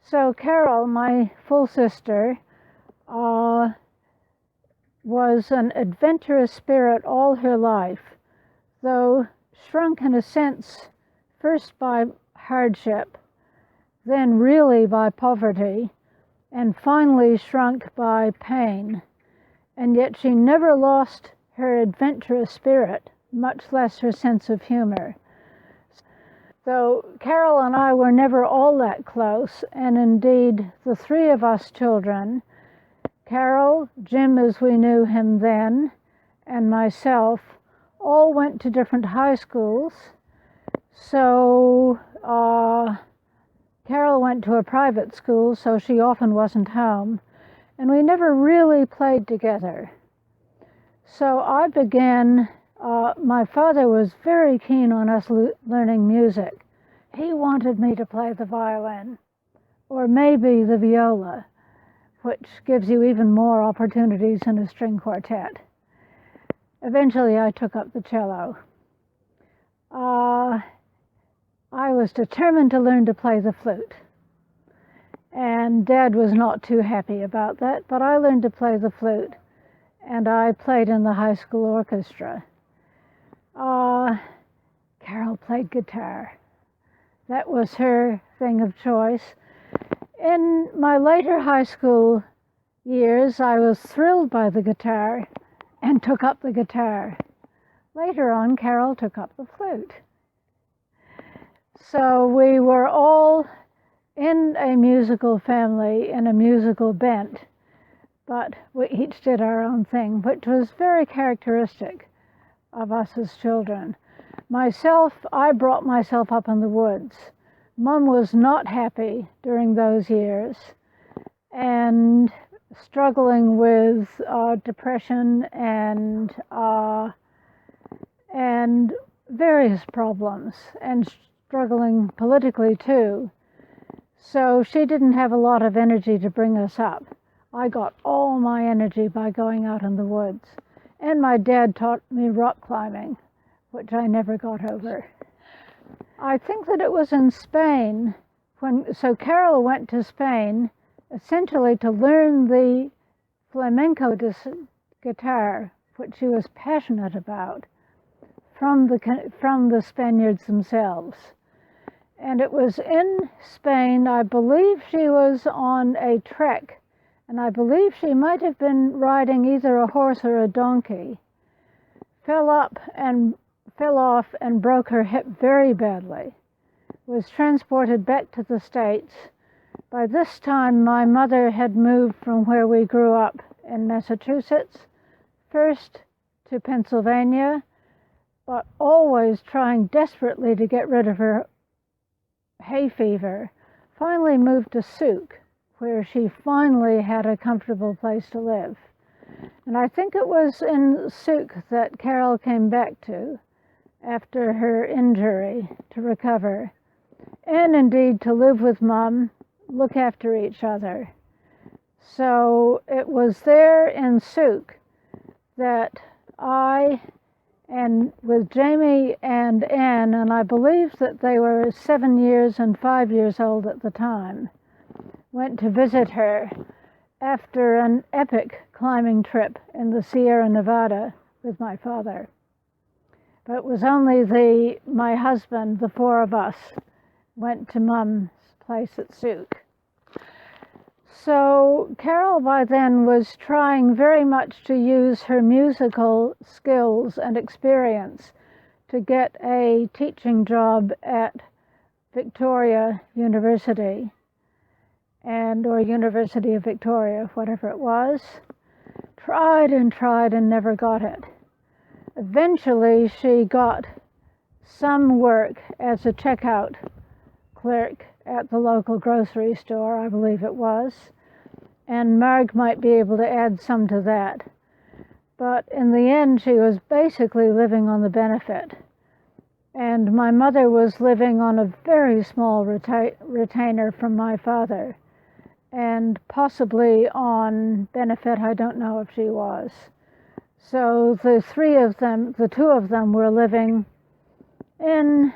So Carol, my full sister, was an adventurous spirit all her life, though shrunk in a sense first by hardship, then really by poverty, and finally shrunk by pain. And yet she never lost her adventurous spirit, much less her sense of humor. Though Carol and I were never all that close, and indeed the three of us children, Carol, Jim as we knew him then, and myself, all went to different high schools. So Carol went to a private school, so she often wasn't home, and we never really played together. So I began, my father was very keen on us learning music. He wanted me to play the violin, or maybe the viola, which gives you even more opportunities in a string quartet. Eventually I took up the cello. I was determined to learn to play the flute. And Dad was not too happy about that, but I learned to play the flute, and I played in the high school orchestra. Carol played guitar. That was her thing of choice. In my later high school years, I was thrilled by the guitar and took up the guitar. Later on, Carol took up the flute. So we were all in a musical family, in a musical bent, but we each did our own thing, which was very characteristic of us as children. Myself, I brought myself up in the woods. Mom was not happy during those years and struggling with depression and various problems, and struggling politically too. So she didn't have a lot of energy to bring us up. I got all my energy by going out in the woods. And my dad taught me rock climbing, which I never got over. I think that it was in Spain, so Carol went to Spain essentially to learn the flamenco guitar, which she was passionate about, from the Spaniards themselves. And it was in Spain, I believe she was on a trek, and I believe she might have been riding either a horse or a donkey, fell off and broke her hip very badly, was transported back to the States. By this time, my mother had moved from where we grew up in Massachusetts, first to Pennsylvania, but always trying desperately to get rid of her hay fever, finally moved to Souk, where she finally had a comfortable place to live. And I think it was in Souk that Carol came back to after her injury to recover, and indeed to live with Mom, look after each other. So it was there in Souk that I, and with Jamie and Anne, and I believe that they were 7 years and 5 years old at the time, went to visit her after an epic climbing trip in the Sierra Nevada with my father. But it was only my husband, the four of us, went to Mom's place at Souk. So Carol by then was trying very much to use her musical skills and experience to get a teaching job at Victoria University, or University of Victoria, whatever it was. Tried and never got it. Eventually she got some work as a checkout clerk at the local grocery store, I believe it was, and Marg might be able to add some to that. But in the end, she was basically living on the benefit. And my mother was living on a very small retainer from my father, and possibly on benefit, I don't know if she was. So the two of them were living in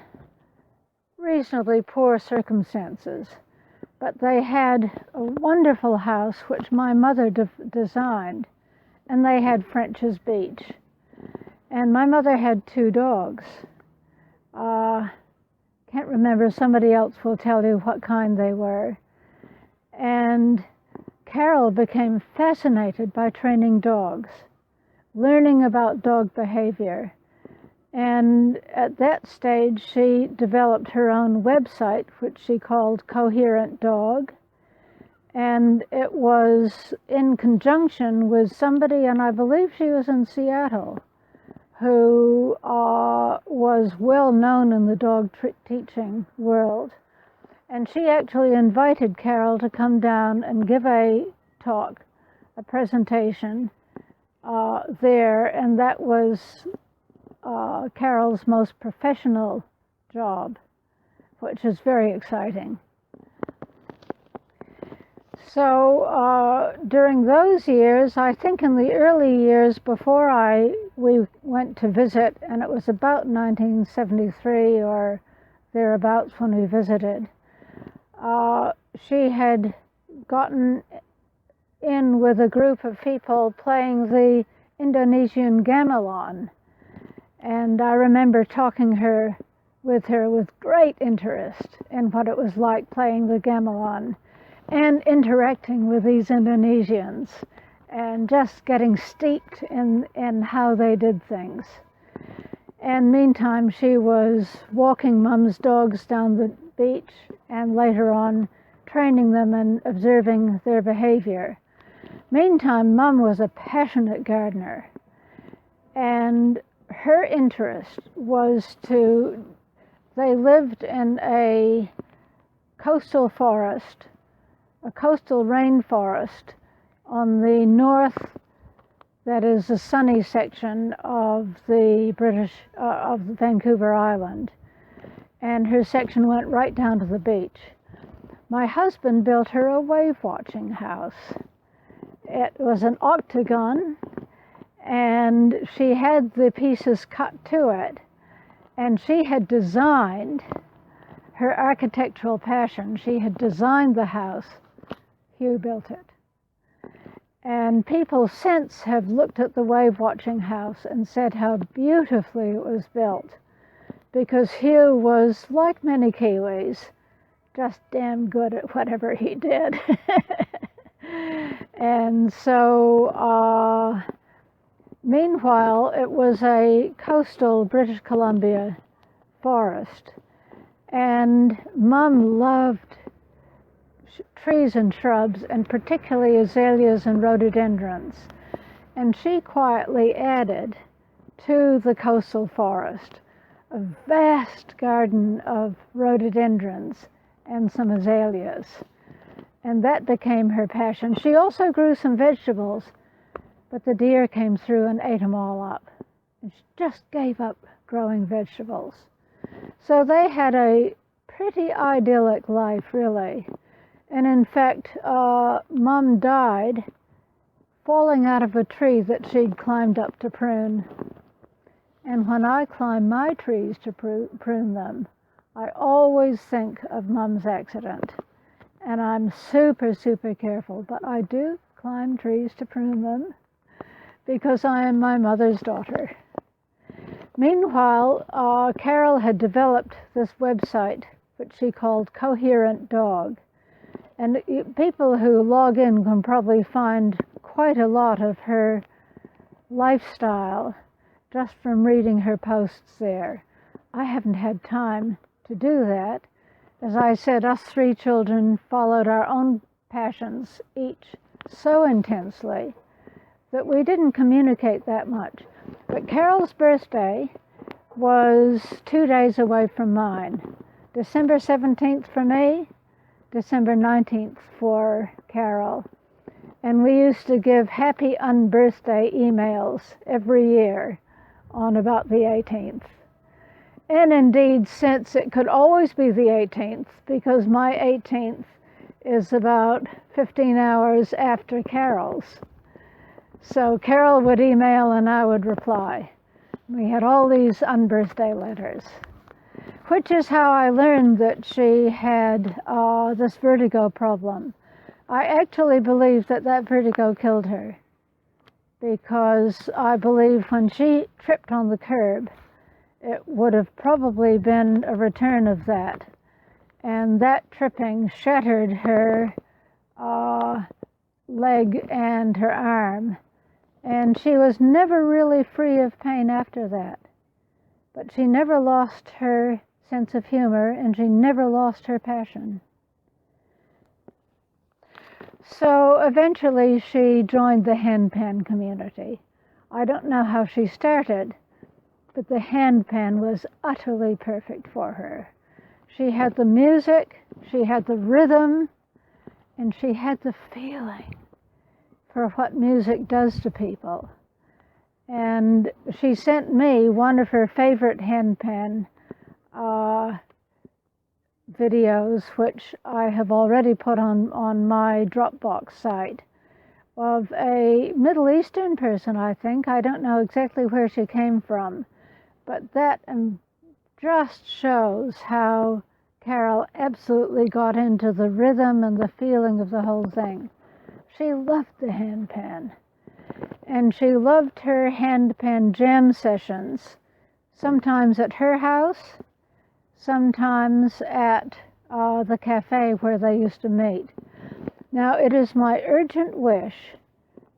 reasonably poor circumstances. but they had a wonderful house which my mother designed, and they had French's Beach. And my mother had 2 dogs. Can't remember, somebody else will tell you what kind they were. And Carol became fascinated by training dogs, learning about dog behavior. And at that stage, she developed her own website, which she called Coherent Dog. And it was in conjunction with somebody, and I believe she was in Seattle, who was well known in the dog teaching world. And she actually invited Carol to come down and give a talk, a presentation there, and that was Carol's most professional job, which is very exciting. So during those years, I think in the early years before we went to visit, and it was about 1973 or thereabouts when we visited, she had gotten in with a group of people playing the Indonesian gamelan. And I remember talking with her with great interest in what it was like playing the gamelan and interacting with these Indonesians and just getting steeped in how they did things. And meantime, she was walking Mum's dogs down the beach and later on training them and observing their behavior. Meantime, Mum was a passionate gardener, and her interest was they lived in a coastal forest, a coastal rainforest on the north, that is the sunny section of the of Vancouver Island. And her section went right down to the beach. My husband built her a wave-watching house. It was an octagon, and she had the pieces cut to it, and she had designed her architectural passion. She had designed the house. Hugh built it. And people since have looked at the wave-watching house and said how beautifully it was built, because Hugh was, like many Kiwis, just damn good at whatever he did. And so, meanwhile, it was a coastal British Columbia forest, and Mum loved trees and shrubs, and particularly azaleas and rhododendrons. And she quietly added to the coastal forest a vast garden of rhododendrons and some azaleas. And that became her passion. She also grew some vegetables, but the deer came through and ate them all up. And she just gave up growing vegetables. So they had a pretty idyllic life, really. And in fact, Mum died falling out of a tree that she'd climbed up to prune. And when I climb my trees to prune them, I always think of Mum's accident. And I'm super, super careful, but I do climb trees to prune them because I am my mother's daughter. Meanwhile, Carol had developed this website, which she called Coherent Dog. And people who log in can probably find quite a lot of her lifestyle just from reading her posts there. I haven't had time to do that. As I said, us 3 children followed our own passions, each so intensely, that we didn't communicate that much. But Carol's birthday was 2 days away from mine. December 17th for me, December 19th for Carol. And we used to give happy unbirthday emails every year on about the 18th. And indeed, since it could always be the 18th, because my 18th is about 15 hours after Carol's. So Carol would email and I would reply. We had all these unbirthday letters. which is how I learned that she had this vertigo problem. I actually believe that vertigo killed her, because I believe when she tripped on the curb, it would have probably been a return of that. And that tripping shattered her leg and her arm. And she was never really free of pain after that. But she never lost her sense of humor, and she never lost her passion. So eventually she joined the handpan community. I don't know how she started, but the handpan was utterly perfect for her. She had the music, she had the rhythm, and she had the feeling for what music does to people. And she sent me one of her favorite handpan videos, which I have already put on my Dropbox site, of a Middle Eastern person, I think. I don't know exactly where she came from, but that just shows how Carol absolutely got into the rhythm and the feeling of the whole thing. She loved the handpan, and she loved her handpan jam sessions, sometimes at her house, sometimes at the cafe where they used to meet. Now, it is my urgent wish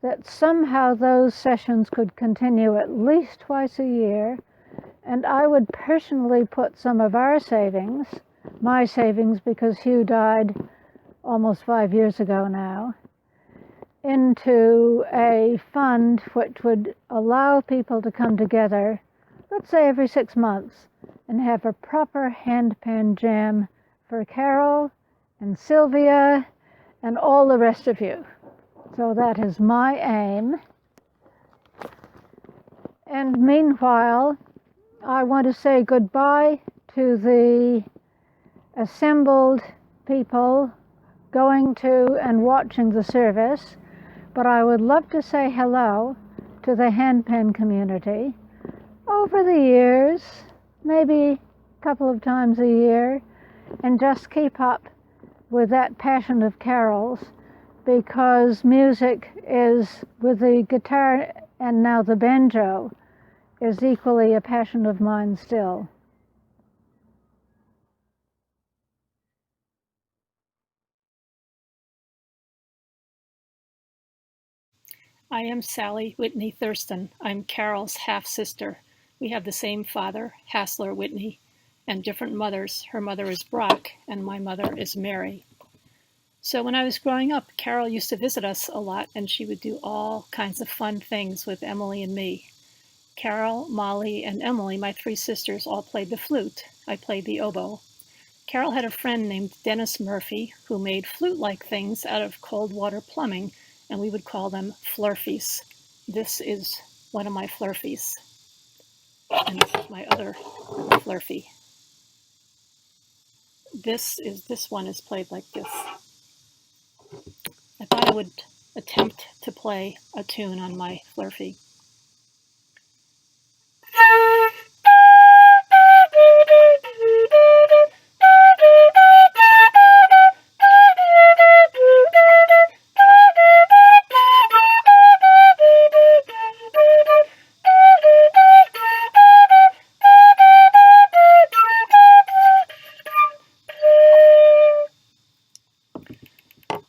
that somehow those sessions could continue at least twice a year, and I would personally put some of our savings, my savings because Hugh died almost 5 years ago now, into a fund which would allow people to come together, let's say every 6 months, and have a proper handpan jam for Carol and Sylvia and all the rest of you. So that is my aim. And meanwhile, I want to say goodbye to the assembled people going to and watching the service, but I would love to say hello to the handpan community. Over the years, maybe a couple of times a year, and just keep up with that passion of Carol's, because music is, with the guitar and now the banjo, is equally a passion of mine still. I am Sally Whitney Thurston. I'm Carol's half-sister. We have the same father, Hassler Whitney, and different mothers. Her mother is Brock, and my mother is Mary. So when I was growing up, Carol used to visit us a lot, and she would do all kinds of fun things with Emily and me. Carol, Molly, and Emily, my three sisters, all played the flute. I played the oboe. Carol had a friend named Dennis Murphy who made flute-like things out of cold water plumbing, and we would call them flurfies. This is one of my flurfies, and my other flurfie. This one is played like this. I thought I would attempt to play a tune on my flurfie.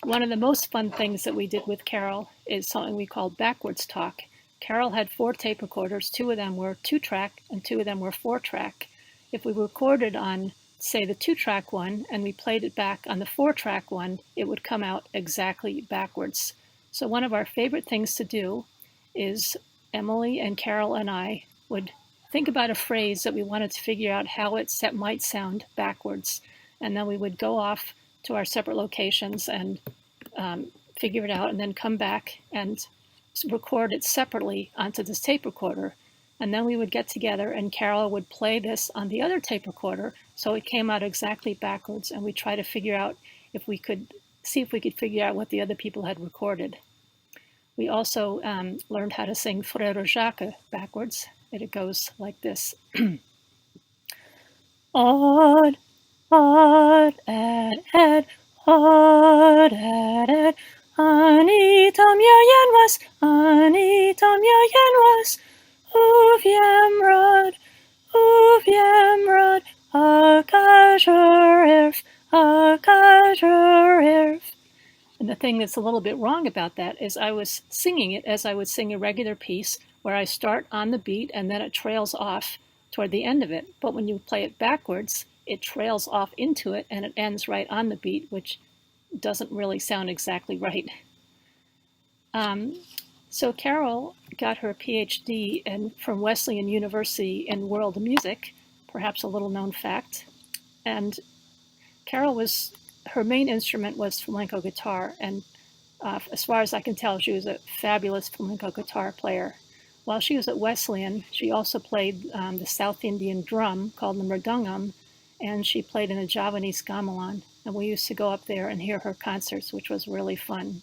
One of the most fun things that we did with Carol is something we called backwards talk. Carol had 4 tape recorders. 2 of them were 2-track and 2 of them were 4-track. If we recorded on, say, the 2-track one and we played it back on the 4-track one, it would come out exactly backwards. So one of our favorite things to do is Emily and Carol and I would think about a phrase that we wanted to figure out how it might sound backwards. And then we would go off to our separate locations and figure it out, and then come back and record it separately onto this tape recorder. And then we would get together and Carol would play this on the other tape recorder, so it came out exactly backwards, and we try to figure out if we could figure out what the other people had recorded. We also learned how to sing Frère Jacques backwards, and it goes like this. Odd, odd, ed, odd, ed. Ani tam yen was, ani tam yen was. Uv yam rod, a kajur irf. And the thing that's a little bit wrong about that is I was singing it as I would sing a regular piece where I start on the beat and then it trails off toward the end of it. But when you play it backwards, it trails off into it and it ends right on the beat, which doesn't really sound exactly right. So Carol got her PhD from Wesleyan University in world music, perhaps a little known fact. And Carol her main instrument was flamenco guitar, and as far as I can tell, she was a fabulous flamenco guitar player. While she was at Wesleyan, she also played the South Indian drum called the mridangam, and she played in a Javanese gamelan. And we used to go up there and hear her concerts, which was really fun.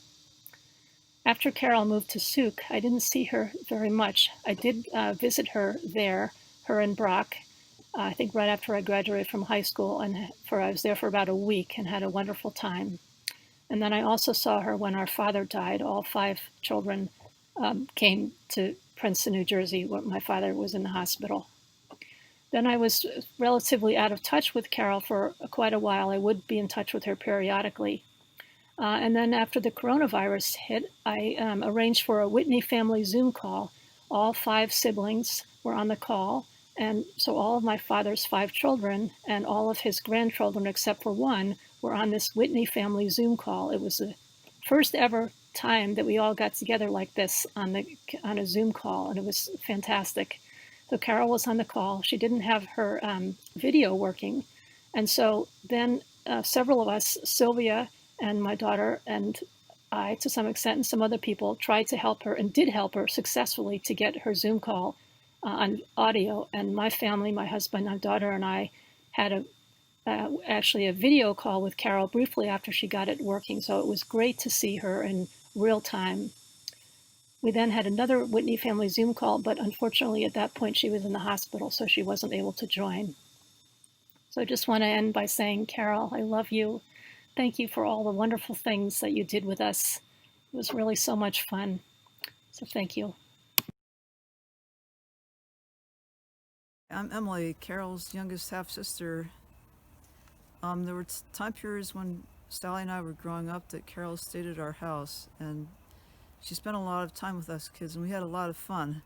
After Carol moved to Souk, I didn't see her very much. I did visit her there, her and Brock, I think right after I graduated from high school, and I was there for about a week and had a wonderful time. And then I also saw her when our father died. All 5 children came to Princeton, New Jersey, where my father was in the hospital. Then I was relatively out of touch with Carol for quite a while. I would be in touch with her periodically. And then after the coronavirus hit, I arranged for a Whitney family Zoom call. All 5 siblings were on the call. And so all of my father's 5 children and all of his grandchildren, except for one, were on this Whitney family Zoom call. It was the first ever time that we all got together like this on a Zoom call, and it was fantastic. So Carol was on the call. She didn't have her video working. And so then several of us, Sylvia and my daughter and I, to some extent, and some other people, tried to help her and did help her successfully to get her Zoom call on audio. And my family, my husband, my daughter, and I had actually a video call with Carol briefly after she got it working. So it was great to see her in real time. We then had another Whitney family Zoom call, but unfortunately at that point she was in the hospital, so she wasn't able to join. So I just want to end by saying, Carol, I love you. Thank you for all the wonderful things that you did with us. It was really so much fun. So thank you. I'm Emily, Carol's youngest half-sister. There were time periods when Sally and I were growing up that Carol stayed at our house, and she spent a lot of time with us kids, and we had a lot of fun.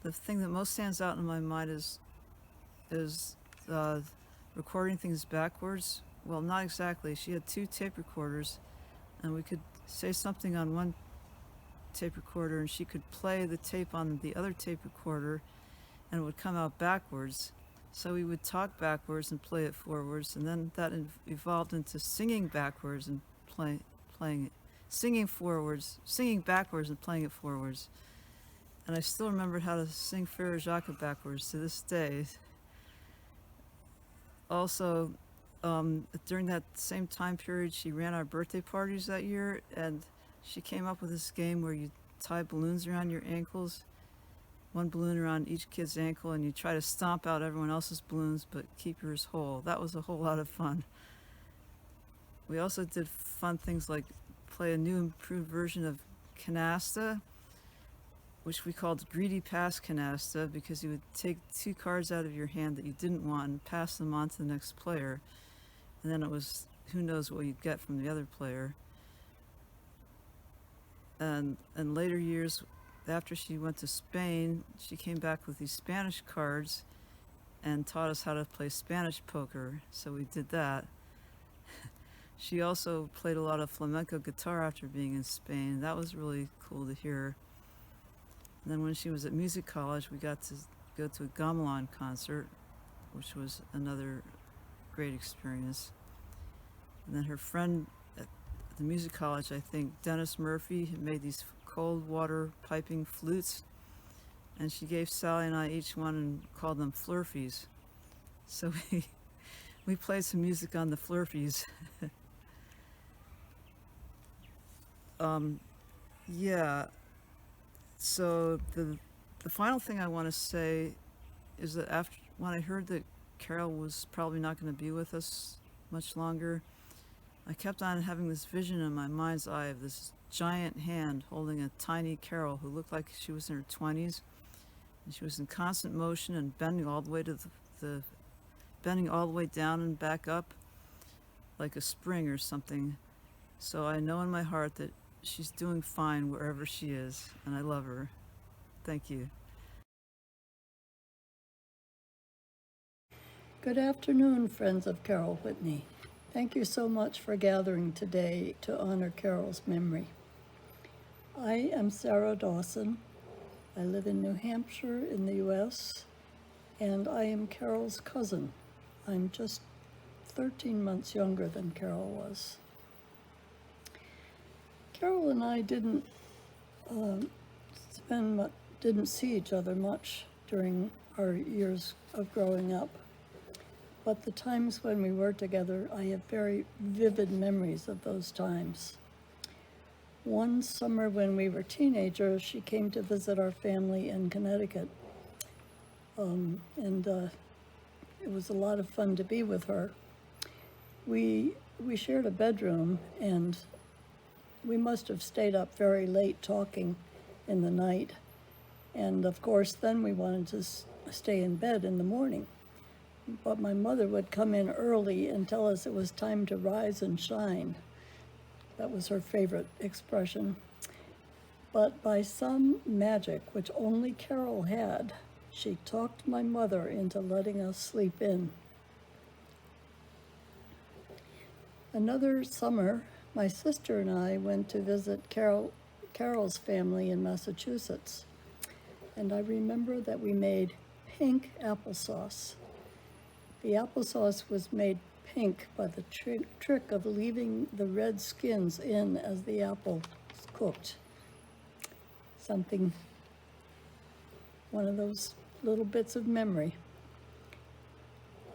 The thing that most stands out in my mind is recording things backwards. Well, not exactly. She had 2 tape recorders, and we could say something on one tape recorder, and she could play the tape on the other tape recorder, and it would come out backwards. So we would talk backwards and play it forwards, and then that evolved into singing backwards and playing it, singing backwards and playing it forwards. And I still remember how to sing Frere Jacques backwards to this day. Also, during that same time period, she ran our birthday parties that year, and she came up with this game where you tie balloons around your ankles, one balloon around each kid's ankle, and you try to stomp out everyone else's balloons but keep yours whole. That was a whole lot of fun. We also did fun things like play a new improved version of canasta, which we called greedy pass canasta, because you would take 2 cards out of your hand that you didn't want and pass them on to the next player, and then it was who knows what you'd get from the other player. And in later years, after she went to Spain, she came back with these Spanish cards and taught us how to play Spanish poker, so we did that. She also played a lot of flamenco guitar after being in Spain. That was really cool to hear. And then when she was at music college, we got to go to a gamelan concert, which was another great experience. And then her friend at the music college, I think Dennis Murphy, had made these cold water piping flutes, and she gave Sally and I each one and called them flurfies. So we played some music on the flurfies. Yeah. So the final thing I want to say is that when I heard that Carol was probably not going to be with us much longer, I kept on having this vision in my mind's eye of this giant hand holding a tiny Carol who looked like she was in her 20s, and she was in constant motion and bending all the way to the bending all the way down and back up like a spring or something. So I know in my heart that she's doing fine wherever she is, and I love her. Thank you. Good afternoon, friends of Carol Whitney. Thank you so much for gathering today to honor Carol's memory. I am Sarah Dawson. I live in New Hampshire in the U.S., and I am Carol's cousin. I'm just 13 months younger than Carol was. Carol and I didn't see each other much during our years of growing up. But the times when we were together, I have very vivid memories of those times. One summer when we were teenagers, she came to visit our family in Connecticut. It was a lot of fun to be with her. We shared a bedroom, and we must have stayed up very late talking in the night. And of course, then we wanted to stay in bed in the morning. But my mother would come in early and tell us it was time to rise and shine. That was her favorite expression. But by some magic, which only Carol had, she talked my mother into letting us sleep in. Another summer, my sister and I went to visit Carol's family in Massachusetts. And I remember that we made pink applesauce. The applesauce was made pink by the trick of leaving the red skins in as the apple cooked. One of those little bits of memory.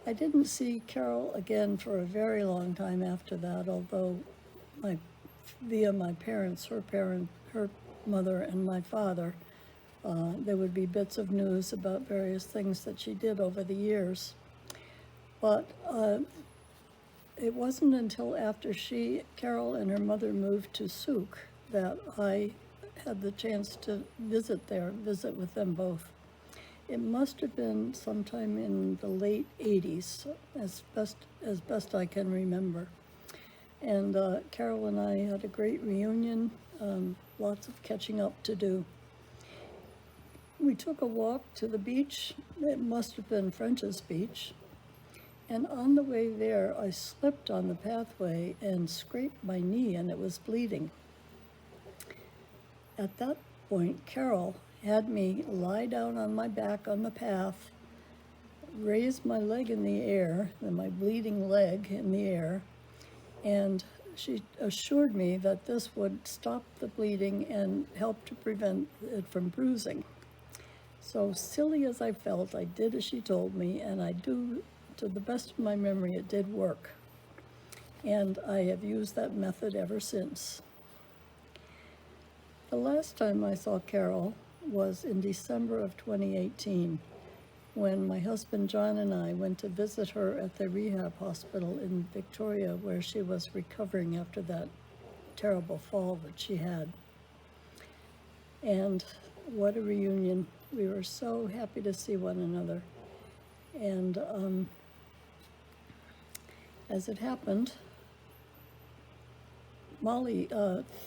I didn't see Carol again for a very long time after that, although via my parents, her mother and my father, there would be bits of news about various things that she did over the years. But it wasn't until after Carol and her mother moved to Souk that I had the chance to visit with them both. It must have been sometime in the late 80s, as best I can remember. And Carol and I had a great reunion, lots of catching up to do. We took a walk to the beach. It must have been French's Beach. And on the way there, I slipped on the pathway and scraped my knee, and it was bleeding. At that point, Carol had me lie down on my back on the path, raise my leg in the air, and my bleeding leg in the air, and she assured me that this would stop the bleeding and help to prevent it from bruising. So silly as I felt, I did as she told me, and to the best of my memory, it did work. And I have used that method ever since. The last time I saw Carol was in December of 2018, when my husband John and I went to visit her at the rehab hospital in Victoria, where she was recovering after that terrible fall that she had. And what a reunion. We were so happy to see one another. And as it happened, Molly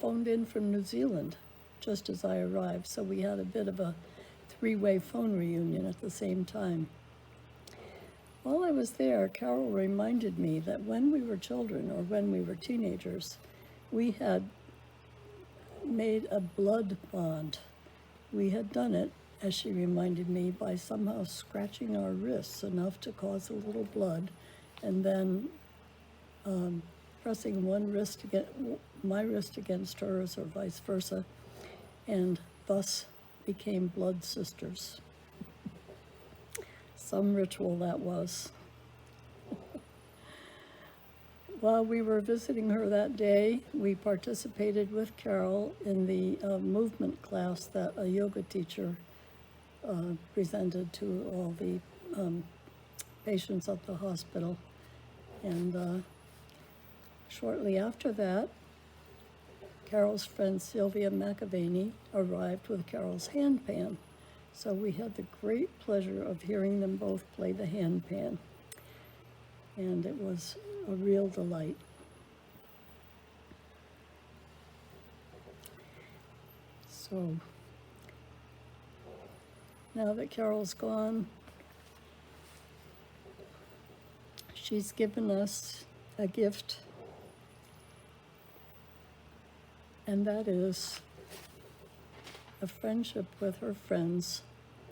phoned in from New Zealand just as I arrived, so we had a bit of a three-way phone reunion at the same time. While I was there, Carol reminded me that when we were children, or when we were teenagers, we had made a blood bond. We had done it, as she reminded me, by somehow scratching our wrists enough to cause a little blood, and then pressing my wrist against hers, or vice versa, and thus became blood sisters. Some ritual that was. While we were visiting her that day, we participated with Carol in the movement class that a yoga teacher presented to all the patients at the hospital. And shortly after that, Carol's friend Sylvia McAvaney arrived with Carol's handpan. So we had the great pleasure of hearing them both play the handpan. And it was a real delight. So now that Carol's gone, she's given us a gift, and that is a friendship with her friends,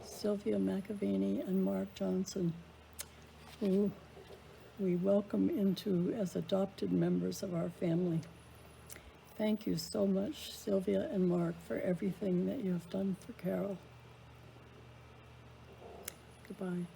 Sylvia McAvaney and Mark Johnson, who we welcome into as adopted members of our family. Thank you so much, Sylvia and Mark, for everything that you have done for Carol. Goodbye.